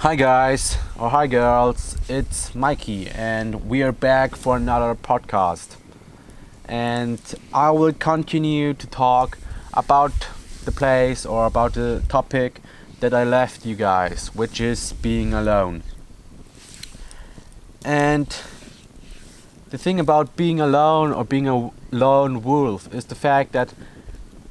Hi guys, or hi girls, it's Mikey and we are back for another podcast. And I will continue to talk about the place or about the topic that I left you guys, which is being alone. And the thing about being alone or being a lone wolf is the fact that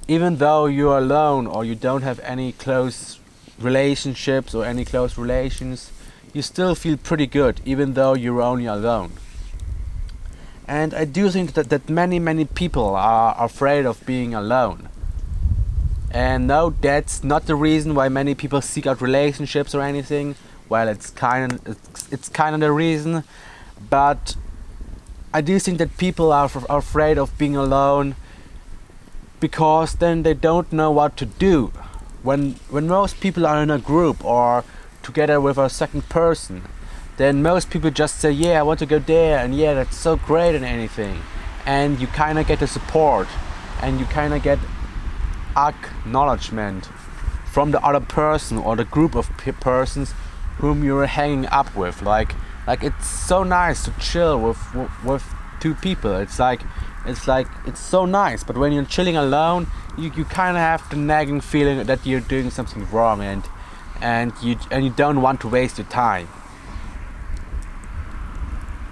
even though you're alone or you don't have any close relationships or any close relations, you still feel pretty good even though you're only alone. And I do think that many people are afraid of being alone. And no, that's not the reason why many people seek out relationships or anything. Well, it's kind of the reason, but I do think that people are afraid of being alone because then they don't know what to do. When most people are in a group or together with a second person, then most people just say, yeah, I want to go there, and yeah, that's so great and anything. And you kind of get the support and you kind of get acknowledgement from the other person or the group of persons whom you're hanging up with. Like it's so nice to chill with two people. It's so nice, but when you're chilling alone, you kind of have the nagging feeling that you're doing something wrong and you don't want to waste your time.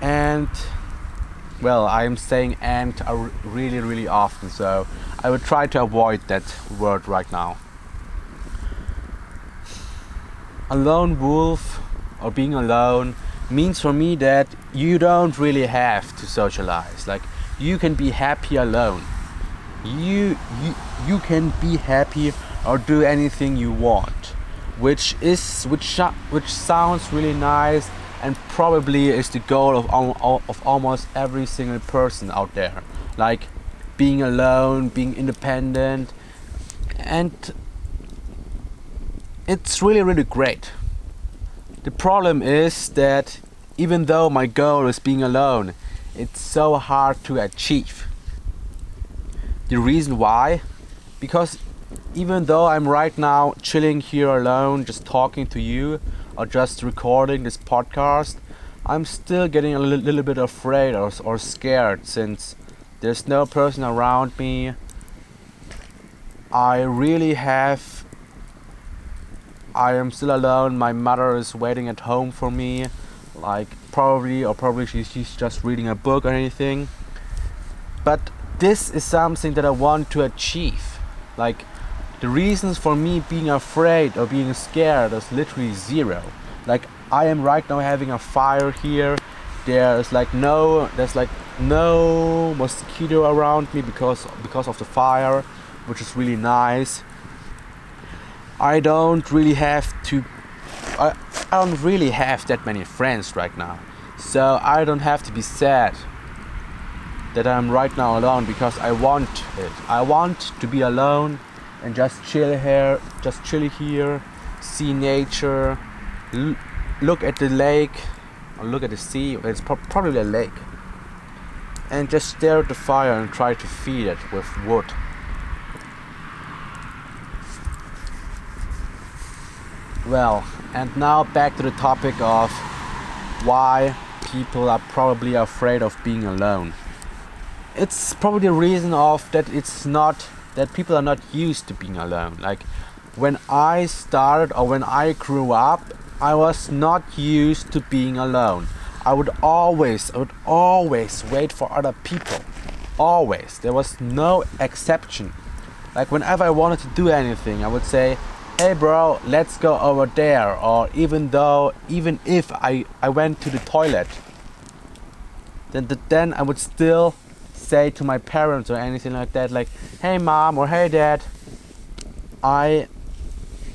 And well, I'm saying "and" really often, so I would try to avoid that word right now. A lone wolf or being alone means for me that you don't really have to socialize. Like, you can be happy alone. You can be happy or do anything you want, which sounds really nice and probably is the goal of almost every single person out there. Like being alone, being independent, and it's really great. The problem is that even though my goal is being alone, it's so hard to achieve. The reason why? Because even though I'm right now chilling here alone, just talking to you or just recording this podcast, I'm still getting a little bit afraid or scared since there's no person around me. I am still alone. My mother is waiting at home for me, like probably she's just reading a book or anything. But this is something that I want to achieve. Like, the reasons for me being afraid or being scared is literally zero. Like, I am right now having a fire here. There's no mosquito around me because of the fire, which is really nice. I don't really have that many friends right now, so I don't have to be sad that I'm right now alone because I want it. I want to be alone and just chill here, see nature, look at the lake or look at the sea. It's probably a lake, and just stare at the fire and try to feed it with wood. Well, and now back to the topic of why people are probably afraid of being alone. It's probably the reason of that people are not used to being alone. Like, when I started or when I grew up, I was not used to being alone. I would always wait for other people. Always. There was no exception. Like, whenever I wanted to do anything, I would say, hey bro, let's go over there. Or even if I went to the toilet, then I would still say to my parents or anything like that, like, hey mom or hey dad, I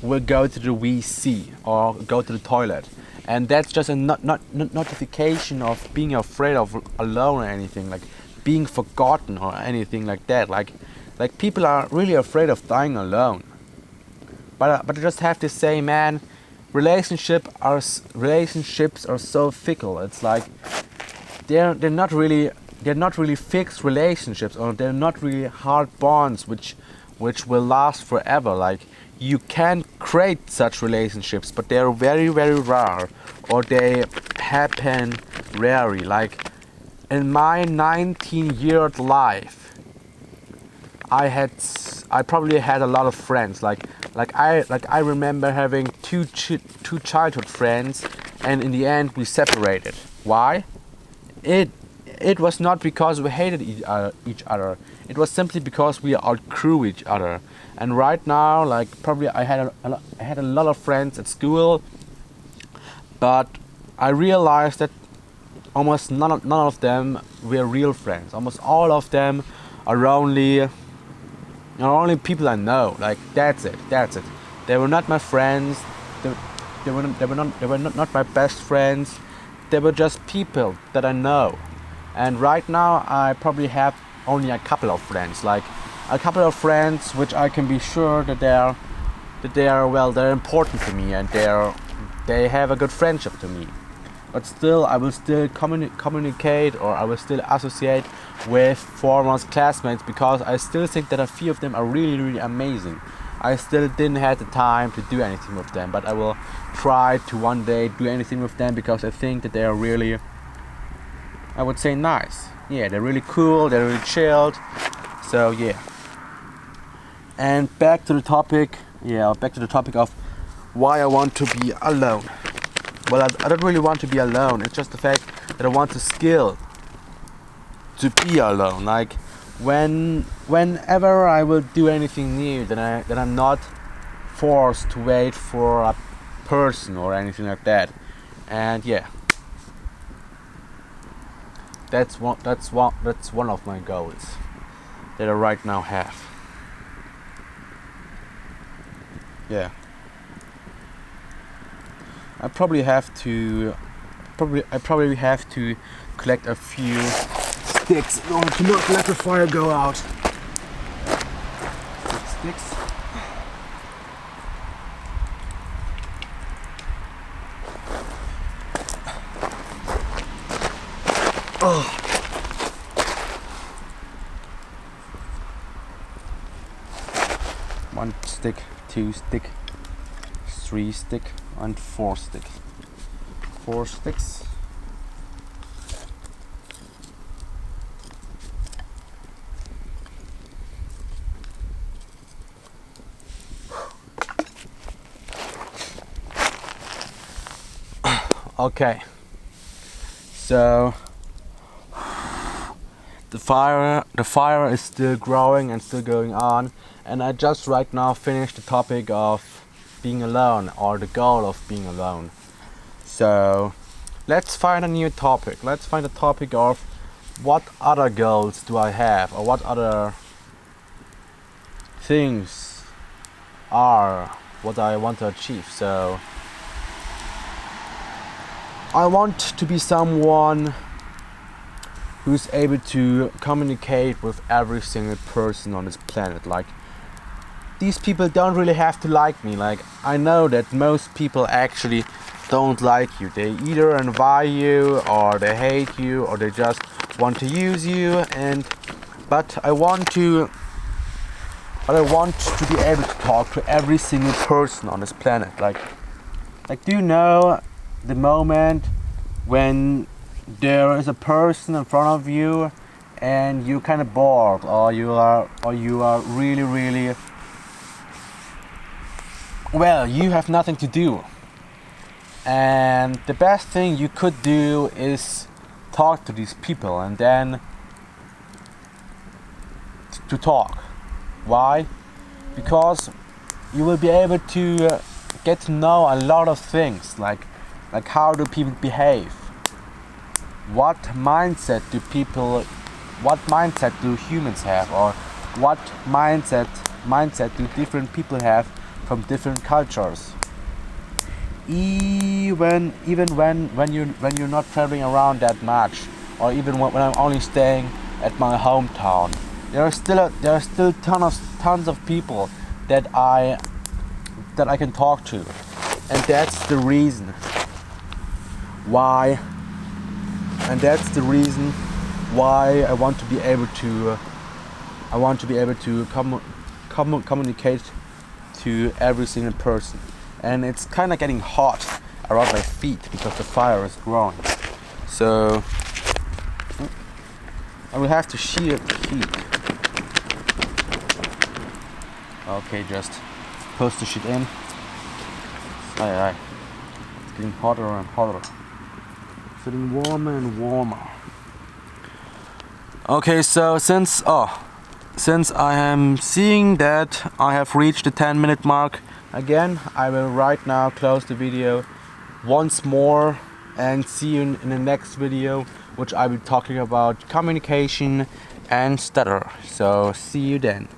will go to the WC or go to the toilet. And that's just a notification of being afraid of alone or anything, like being forgotten or anything like that. Like people are really afraid of dying alone. But I just have to say, man, relationships are so fickle. It's like they're not really fixed relationships, or they're not really hard bonds which will last forever. Like, you can create such relationships, but they're very, very rare, or they happen rarely. Like in my 19-year life, I probably had a lot of friends. I remember having two childhood friends, and in the end we separated. Why? It was not because we hated each other. It was simply because we outgrew each other. And right now, like probably I had a lot of friends at school, but I realized that almost none of them were real friends. Almost all of them are only people I know. Like that's it. They were not my friends. They were not my best friends. They were just people that I know. And right now I probably have only a couple of friends. Like a couple of friends which I can be sure that they're important to me, and they have a good friendship to me. But still, I will still communicate, or I will still associate with former classmates, because I still think that a few of them are really, really amazing. I still didn't have the time to do anything with them, but I will try to one day do anything with them, because I think that they are really, I would say, nice. Yeah, they're really cool, they're really chilled. So yeah. And back to the topic of why I want to be alone. Well, I don't really want to be alone. It's just the fact that I want the skill to be alone. Like whenever I will do anything new, then I'm not forced to wait for a person or anything like that. And yeah, that's one of my goals that I right now have. Yeah. I probably have to collect a few sticks in order to not let the fire go out. 6 sticks. Oh. 1 stick, 2 stick, 3 stick, and 4 stick. 4 sticks. Okay. So the fire is still growing and still going on, and I just right now finished the topic of being alone, or the goal of being alone. So let's find a new topic. Let's find a topic of what other goals do I have, or what other things are what I want to achieve. So I want to be someone who's able to communicate with every single person on this planet. Like, these people don't really have to like me. Like, I know that most people actually don't like you. They either envy you, or they hate you, or they just want to use you. But I want to be able to talk to every single person on this planet. Like do you know the moment when there is a person in front of you and you're kind of bored, or you are really, really, well, you have nothing to do, and the best thing you could do is talk to these people, and then to talk. Why? Because you will be able to get to know a lot of things, like how do people behave, what mindset do humans have, or what mindset do different people have from different cultures. Even when you're not traveling around that much, or even when I'm only staying at my hometown, there are still tons of people that I can talk to, and that's the reason why. I want to be able to communicate to every single person. And it's kind of getting hot around my feet because the fire is growing. So I will have to shield the heat. Okay, just push the shit in. Aye. It's getting hotter and hotter. It's getting warmer and warmer. Okay, so since I am seeing that I have reached the 10-minute mark again, I will right now close the video once more and see you in the next video, which I will be talking about communication and stutter. So see you then.